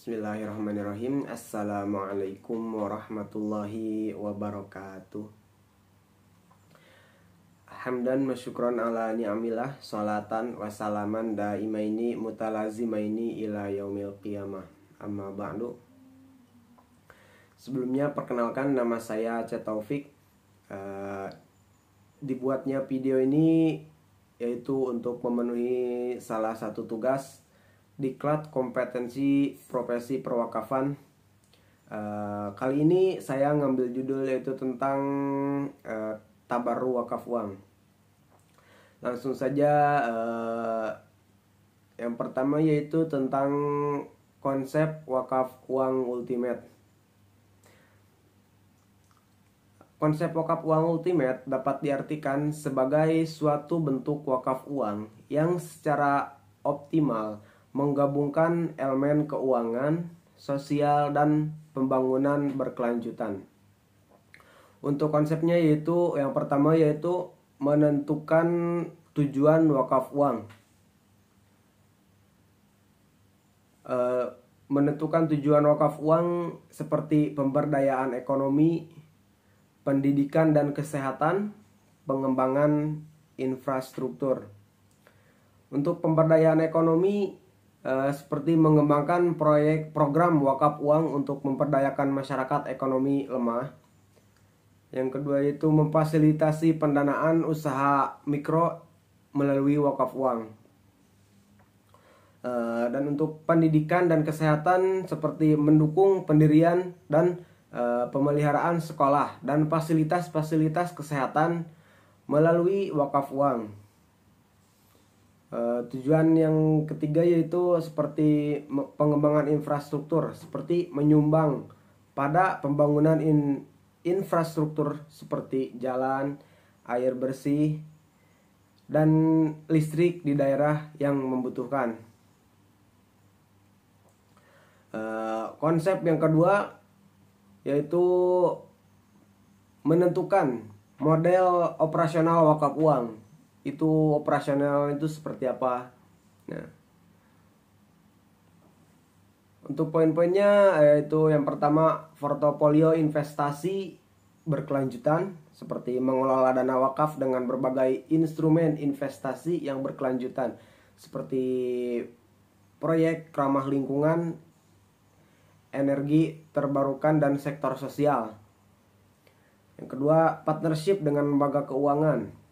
Bismillahirrahmanirrahim. Assalamualaikum warahmatullahi wabarakatuh. Hamdan wa syukran ala ni'amillah, salatan wa salaman daimaini mutalazimaini ila yaumil qiyamah. Amma ba'du. Sebelumnya perkenalkan, nama saya Aceh Taufik. Dibuatnya video ini yaitu untuk memenuhi salah satu tugas Diklat Kompetensi Profesi Perwakafan. Kali ini saya ngambil judul yaitu tentang tabarru wakaf uang. Langsung saja, yang pertama yaitu tentang konsep wakaf uang ultimate. Konsep wakaf uang ultimate dapat diartikan sebagai suatu bentuk wakaf uang yang secara optimal menggabungkan elemen keuangan, sosial, dan pembangunan berkelanjutan. Untuk konsepnya yaitu yang pertama yaitu menentukan tujuan wakaf uang. Menentukan tujuan wakaf uang seperti pemberdayaan ekonomi, pendidikan dan kesehatan, pengembangan infrastruktur. Untuk pemberdayaan ekonomi seperti mengembangkan program wakaf uang untuk memperdayakan masyarakat ekonomi lemah. Yang kedua yaitu memfasilitasi pendanaan usaha mikro melalui wakaf uang. Dan untuk pendidikan dan kesehatan seperti mendukung pendirian dan pemeliharaan sekolah dan fasilitas-fasilitas kesehatan melalui wakaf uang. Tujuan yang ketiga yaitu seperti pengembangan infrastruktur, seperti menyumbang pada pembangunan infrastruktur seperti jalan, air bersih, dan listrik di daerah yang membutuhkan. Konsep yang kedua yaitu menentukan model operasional wakaf uang. Itu operasional itu seperti apa? Nah, untuk poin-poinnya yaitu yang pertama, portofolio investasi berkelanjutan seperti mengelola dana wakaf dengan berbagai instrumen investasi yang berkelanjutan seperti proyek ramah lingkungan, energi terbarukan, dan sektor sosial. Yang kedua, partnership dengan lembaga keuangan.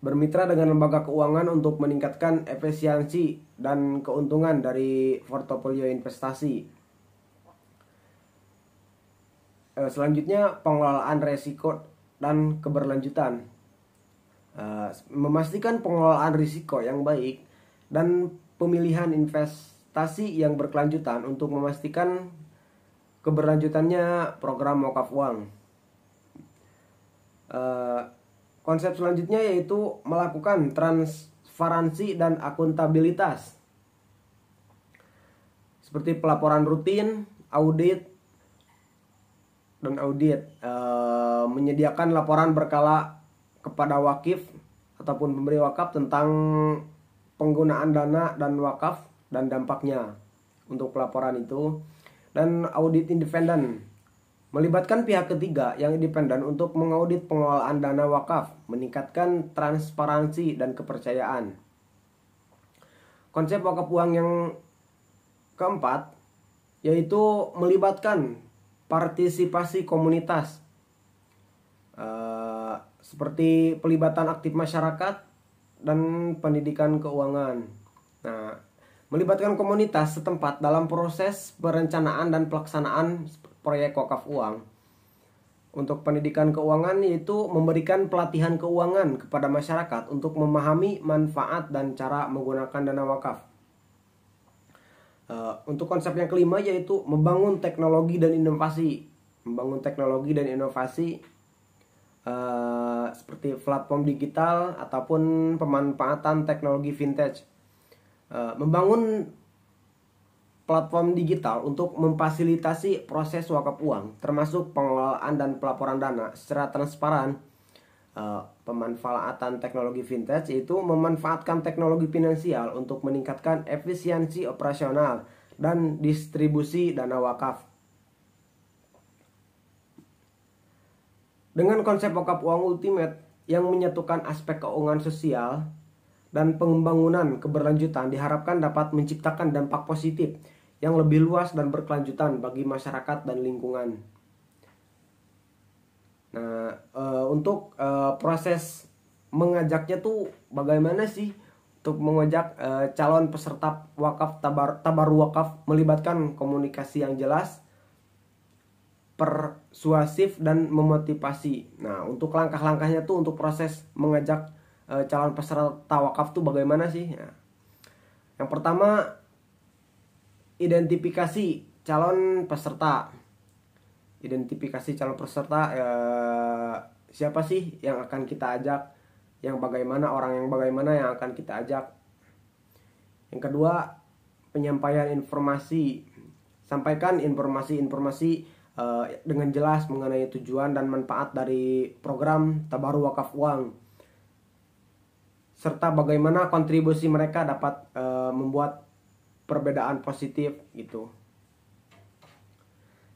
Bermitra dengan lembaga keuangan untuk meningkatkan efisiensi dan keuntungan dari portofolio investasi. Selanjutnya, pengelolaan risiko dan keberlanjutan. Memastikan pengelolaan risiko yang baik dan pemilihan investasi yang berkelanjutan untuk memastikan keberlanjutannya program wakaf uang. Konsep selanjutnya yaitu melakukan transparansi dan akuntabilitas seperti pelaporan rutin, audit, menyediakan laporan berkala kepada wakif ataupun pemberi wakaf tentang penggunaan dana dan wakaf dan dampaknya untuk pelaporan itu. Dan audit independen, melibatkan pihak ketiga yang independen untuk mengaudit pengelolaan dana wakaf, meningkatkan transparansi dan kepercayaan. Konsep wakaf uang yang keempat yaitu melibatkan partisipasi komunitas, seperti pelibatan aktif masyarakat dan pendidikan keuangan. Nah, melibatkan komunitas setempat dalam proses perencanaan dan pelaksanaan proyek wakaf uang. Untuk pendidikan keuangan yaitu memberikan pelatihan keuangan kepada masyarakat untuk memahami manfaat dan cara menggunakan dana wakaf. Untuk konsep yang kelima yaitu membangun teknologi dan inovasi. Seperti platform digital ataupun pemanfaatan teknologi vintage. Membangun platform digital untuk memfasilitasi proses wakaf uang, termasuk pengelolaan dan pelaporan dana secara transparan. Pemanfaatan teknologi vintage yaitu memanfaatkan teknologi finansial untuk meningkatkan efisiensi operasional dan distribusi dana wakaf. Dengan konsep wakaf uang ultimate yang menyatukan aspek keuangan sosial dan pembangunan keberlanjutan, diharapkan dapat menciptakan dampak positif yang lebih luas dan berkelanjutan bagi masyarakat dan lingkungan. Nah, untuk proses mengajaknya tuh bagaimana sih untuk mengajak calon peserta wakaf tabaru wakaf, melibatkan komunikasi yang jelas, persuasif, dan memotivasi. Nah, untuk langkah-langkahnya tuh untuk proses mengajak calon peserta wakaf tuh bagaimana sih? Nah, yang pertama, identifikasi calon peserta. Identifikasi calon peserta, siapa sih yang akan kita ajak, yang bagaimana, orang yang bagaimana yang akan kita ajak. Yang kedua, penyampaian informasi. Sampaikan informasi-informasi dengan jelas mengenai tujuan dan manfaat dari program tabaru wakaf uang, serta bagaimana kontribusi mereka dapat membuat perbedaan positif gitu.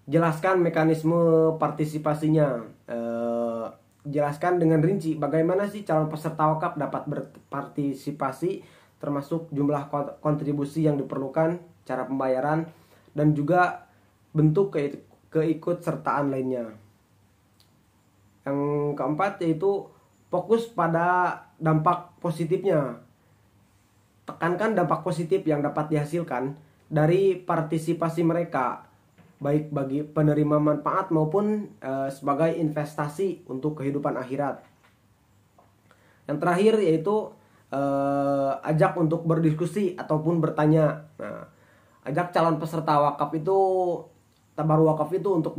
Jelaskan mekanisme partisipasinya. Jelaskan dengan rinci bagaimana sih calon peserta wakaf dapat berpartisipasi, termasuk jumlah kontribusi yang diperlukan, cara pembayaran, dan juga bentuk keikutsertaan lainnya. Yang keempat yaitu fokus pada dampak positifnya. Tekankan dampak positif yang dapat dihasilkan dari partisipasi mereka, baik bagi penerima manfaat maupun sebagai investasi untuk kehidupan akhirat. Yang terakhir yaitu ajak untuk berdiskusi ataupun bertanya. Nah, ajak calon peserta wakaf itu, tabaru wakaf itu untuk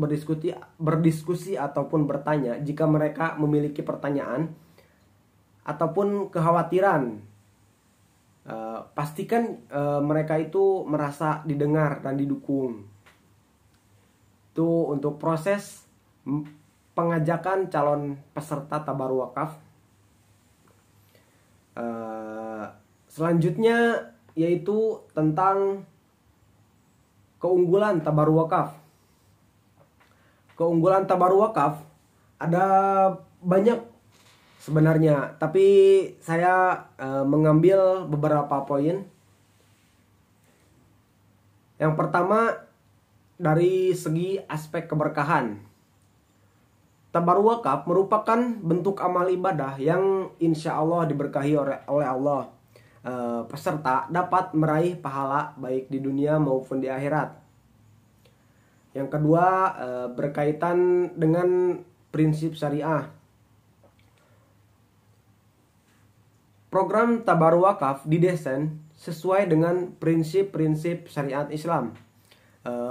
berdiskusi ataupun bertanya jika mereka memiliki pertanyaan ataupun kekhawatiran. Pastikan mereka itu merasa didengar dan didukung. Itu untuk proses pengajakan calon peserta tabaru wakaf. Selanjutnya yaitu tentang keunggulan tabaru wakaf. Keunggulan tabaru wakaf ada banyak sebenarnya, tapi saya mengambil beberapa poin. Yang pertama, dari segi aspek keberkahan. Tabaru wakaf merupakan bentuk amal ibadah yang insya Allah diberkahi oleh Allah. Peserta dapat meraih pahala baik di dunia maupun di akhirat. Yang kedua, berkaitan dengan prinsip syariah. Program tabaru wakaf didesain sesuai dengan prinsip-prinsip syariat Islam,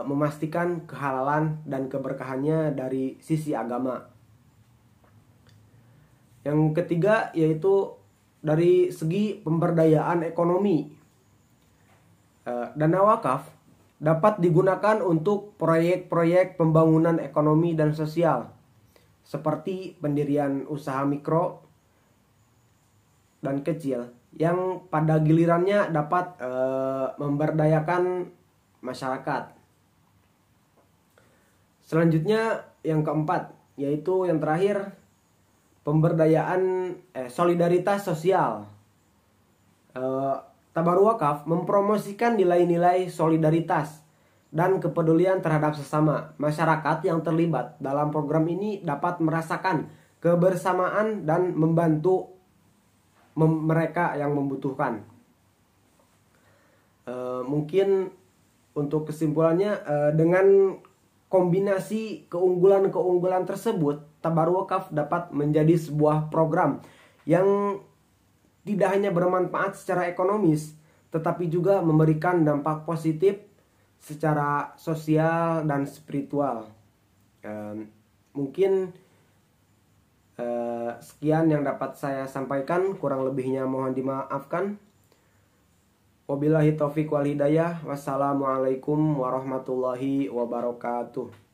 memastikan kehalalan dan keberkahannya dari sisi agama. Yang ketiga yaitu dari segi pemberdayaan ekonomi. Dana wakaf dapat digunakan untuk proyek-proyek pembangunan ekonomi dan sosial, seperti pendirian usaha mikro dan kecil yang pada gilirannya dapat memberdayakan masyarakat. Selanjutnya yang keempat, yaitu yang terakhir, pemberdayaan solidaritas sosial. Tabaru wakaf mempromosikan nilai-nilai solidaritas dan kepedulian terhadap sesama. Masyarakat yang terlibat dalam program ini dapat merasakan kebersamaan dan membantu mereka yang membutuhkan. Mungkin untuk kesimpulannya, dengan kombinasi keunggulan-keunggulan tersebut, tabaru wakaf dapat menjadi sebuah program yang tidak hanya bermanfaat secara ekonomis, tetapi juga memberikan dampak positif secara sosial dan spiritual. Mungkin sekian yang dapat saya sampaikan, kurang lebihnya mohon dimaafkan. Wabillahi taufiq wal hidayah. Wassalamualaikum warahmatullahi wabarakatuh.